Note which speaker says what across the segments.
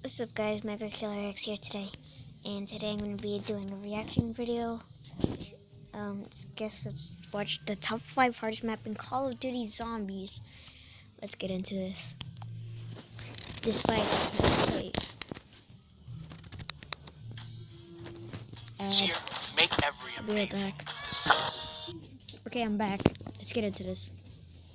Speaker 1: What's up guys, Mega Killer X here today, and today I'm going to be doing a reaction video. Let's watch the top 5 hardest map in Call of Duty Zombies. Let's get into this. Despite
Speaker 2: This year, make every amazing.
Speaker 1: Okay, I'm back. Let's get into this.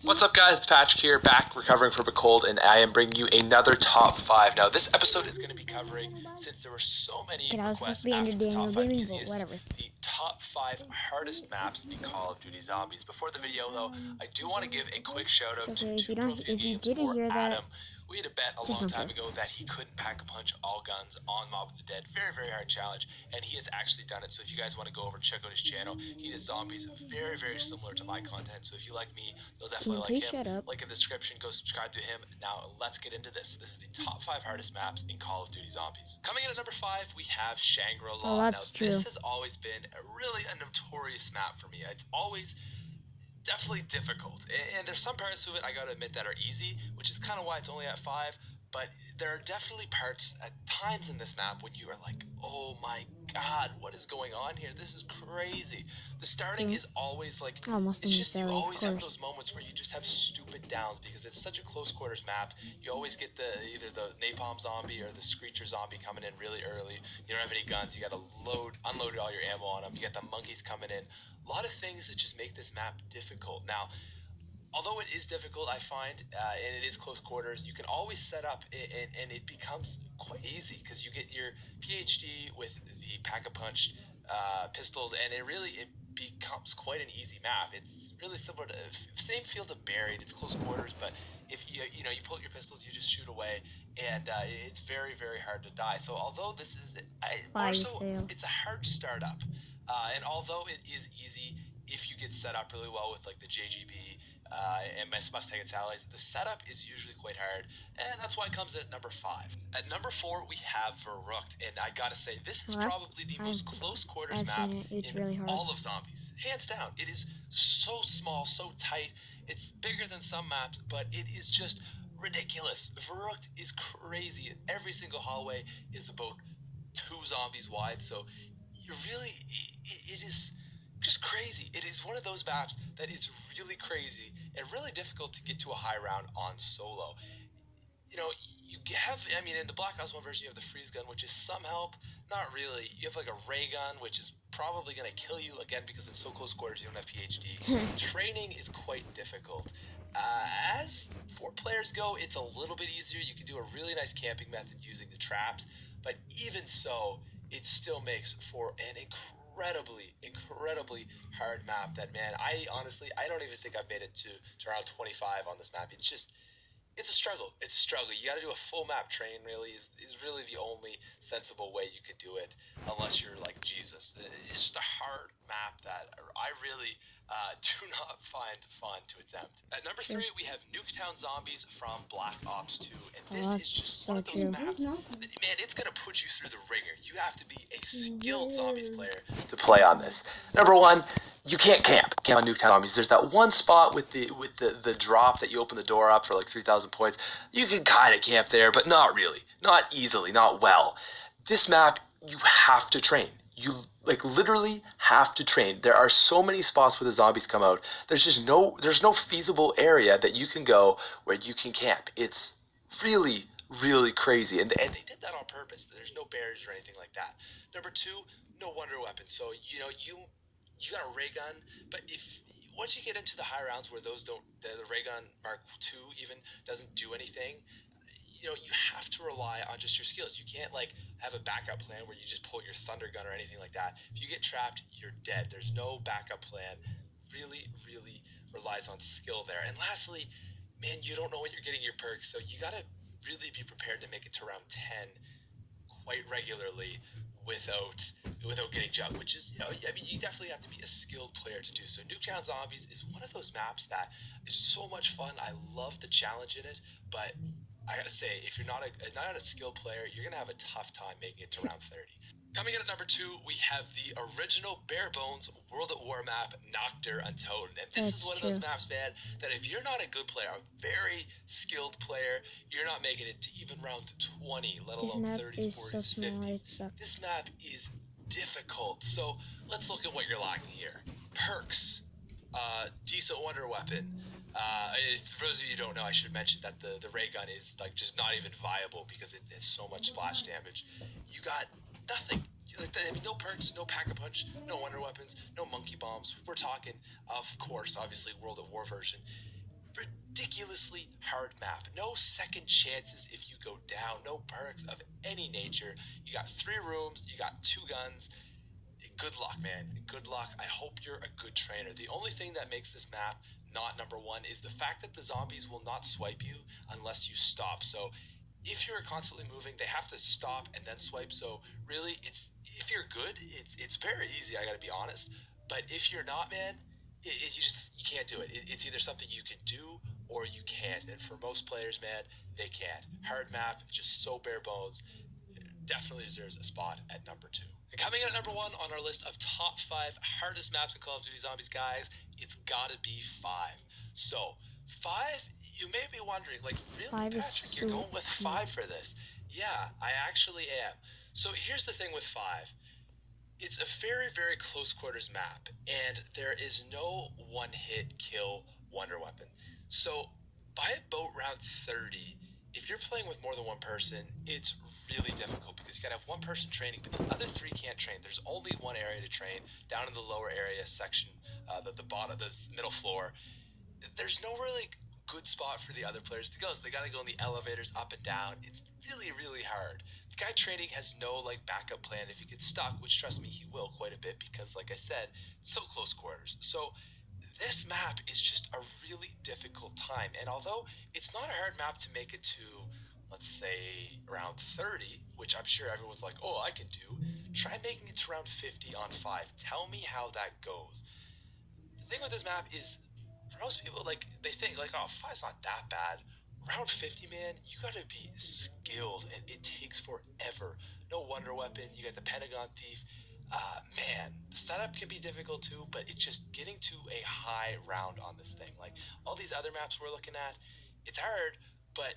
Speaker 2: What's up guys, it's Patrick here, back recovering from a cold, and I am bringing you another top 5. Now this episode is going to be covering, since there were so many requests after the top 5 easiest, the top 5 hardest maps in Call of Duty Zombies. Before the video though, I do want to give a quick shout out to Two Pro Few Games or Adam. We had a bet a long time ago that he couldn't pack a punch all guns on Mob of the Dead. Very, very hard challenge, and he has actually done it. So if you guys want to go over and check out his channel, he does zombies very, very similar to my content. So if you like me, you'll definitely like him. Link in the description, go subscribe to him. Now let's get into this. This is the top 5 hardest maps in Call of Duty Zombies. Coming in at number 5, we have Shangri-La. This has always been really a notorious map for me. It's always definitely difficult, and there's some parts of it I gotta admit that are easy, which is kind of why it's only at 5. But there are definitely parts at times in this map when you are like, oh my god, what is going on here? This is crazy. The starting is always like, it's just, you always have those moments where you just have stupid downs because it's such a close quarters map. You always get either the napalm zombie or the screecher zombie coming in really early. You don't have any guns, you gotta unload all your ammo on them. You got the monkeys coming in. A lot of things that just make this map difficult. Now, although it is difficult, I find, and it is close quarters, you can always set up, and it becomes quite easy because you get your PhD with the pack-a-punch pistols, and it becomes quite an easy map. It's really similar to same field of Buried. It's close quarters, but if you pull out your pistols, you just shoot away, and it's very, very hard to die. So although this is it's a hard startup, and although it is easy if you get set up really well with like the JGB and Mustang and Sallies, the setup is usually quite hard, and that's why it comes in at number 5. At number 4, we have Verrucht, and I gotta say, this is probably the most close quarters map in all of Zombies. Hands down. It is so small, so tight. It's bigger than some maps, but it is just ridiculous. Verrucht is crazy. Every single hallway is about 2 zombies wide, so you really, it is just crazy. It is one of those maps that is really crazy and really difficult to get to a high round on solo. You know, you have, in the Black Ops 1 version, you have the freeze gun, which is some help. Not really. You have like a ray gun, which is probably going to kill you, again, because it's so close quarters, you don't have PhD. Training is quite difficult. As 4 players go, it's a little bit easier. You can do a really nice camping method using the traps, but even so, it still makes for an incredibly hard map that, man, I don't even think I've made it to around 25 on this map. It's a struggle. It's a struggle. You got to do a full map train, really, is really the only sensible way you could do it, unless you're like Jesus. It's just a hard map that I really do not find fun to attempt. At number 3, we have Nuketown Zombies from Black Ops 2, and this is just one of those maps that, man, it's going to put you through the ringer. You have to be a skilled Zombies player to play on this. Number 1, you can't camp on Nuketown Zombies. There's that one spot with the drop that you open the door up for like 3,000 points. You can kind of camp there, but not really. Not easily, not well. This map, you have to train. You like literally have to train. There are so many spots where the zombies come out. There's no feasible area that you can go where you can camp. It's really crazy, and they did that on purpose. There's no barriers or anything like that. Number 2, no wonder weapon. So you got a ray gun, but once you get into the high rounds where those don't, the ray gun Mark II even doesn't do anything, you have to rely on just your skills. You can't like have a backup plan where you just pull your thunder gun or anything like that. If you get trapped, you're dead. There's no backup plan. Really relies on skill there. And lastly, man, you don't know when you're getting your perks, so you gotta really be prepared to make it to round 10 quite regularly without getting jumped, which is, you definitely have to be a skilled player to do so. Nuketown Zombies is one of those maps that is so much fun. I love the challenge in it, but I gotta say, if you're not a skilled player, you're gonna have a tough time making it to round 30. Coming in at number 2, we have the original bare bones World at War map, Noctur Untold. And this is one of those maps, man, that if you're not a good player, a very skilled player, you're not making it to even round 20, let alone 30s, 40s, 50s. This map is difficult. So let's look at what you're lacking here. Perks, decent wonder weapon. For those of you who don't know, I should have mentioned that the ray gun is like just not even viable because it has so much splash damage. You got nothing. I mean, no perks, no pack-a-punch, no wonder weapons, no monkey bombs. We're talking, of course, obviously World at War version. Ridiculously hard map. No second chances if you go down. No perks of any nature. You got 3 rooms. You got 2 guns. Good luck, man. Good luck. I hope you're a good trainer. The only thing that makes this map not number 1 is the fact that the zombies will not swipe you unless you stop. So if you're constantly moving, they have to stop and then swipe. So really, it's if you're good, it's very easy. I got to be honest. But if you're not, man, you can't do it. It's either something you can do or you can't. And for most players, man, they can't. Hard map, just so bare bones. Definitely deserves a spot at number 2. And coming in at number 1 on our list of top 5 hardest maps in Call of Duty Zombies, guys, it's gotta be 5. So 5, you may be wondering, like, really, Patrick, you're going with 5 for this? Yeah, I actually am. So here's the thing with 5. It's a very, very close quarters map, and there is no one-hit kill wonder weapon. So by about round 30, if you're playing with more than one person, it's really difficult because you gotta have one person training, but the other 3 can't train. There's only one area to train, down in the lower area section, the bottom, the middle floor. There's no really good spot for the other players to go, so they gotta go in the elevators up and down. It's really, really hard. The guy training has no like backup plan if he gets stuck, which trust me, he will quite a bit because, like I said, it's so close quarters. So this map is just a really difficult time, and although it's not a hard map to make it to, let's say, around 30, which I'm sure everyone's like, oh, I can do, try making it to around 50 on 5. Tell me how that goes. The thing with this map is, for most people, like, they think, like, oh, 5's not that bad. Round 50, man, you gotta be skilled, and it takes forever. No wonder weapon, you got the Pentagon Thief. Man, the setup can be difficult too, but it's just getting to a high round on this thing. Like, all these other maps we're looking at, it's hard, but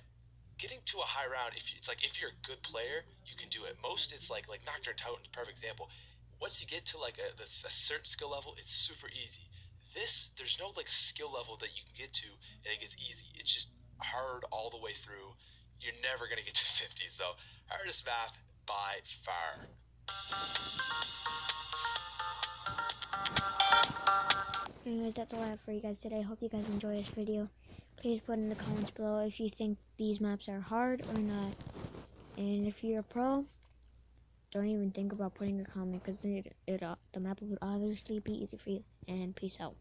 Speaker 2: getting to a high round, it's like if you're a good player, you can do it. Most, it's like Nocturne Toten's a perfect example. Once you get to like a certain skill level, it's super easy. This, there's no like skill level that you can get to and it gets easy. It's just hard all the way through. You're never gonna get to 50. So hardest map by far.
Speaker 1: Anyways, that's all I have for you guys today. I hope you guys enjoy this video. Please put in the comments below if you think these maps are hard or not. And if you're a pro, don't even think about putting a comment because the map would obviously be easy for you. And peace out.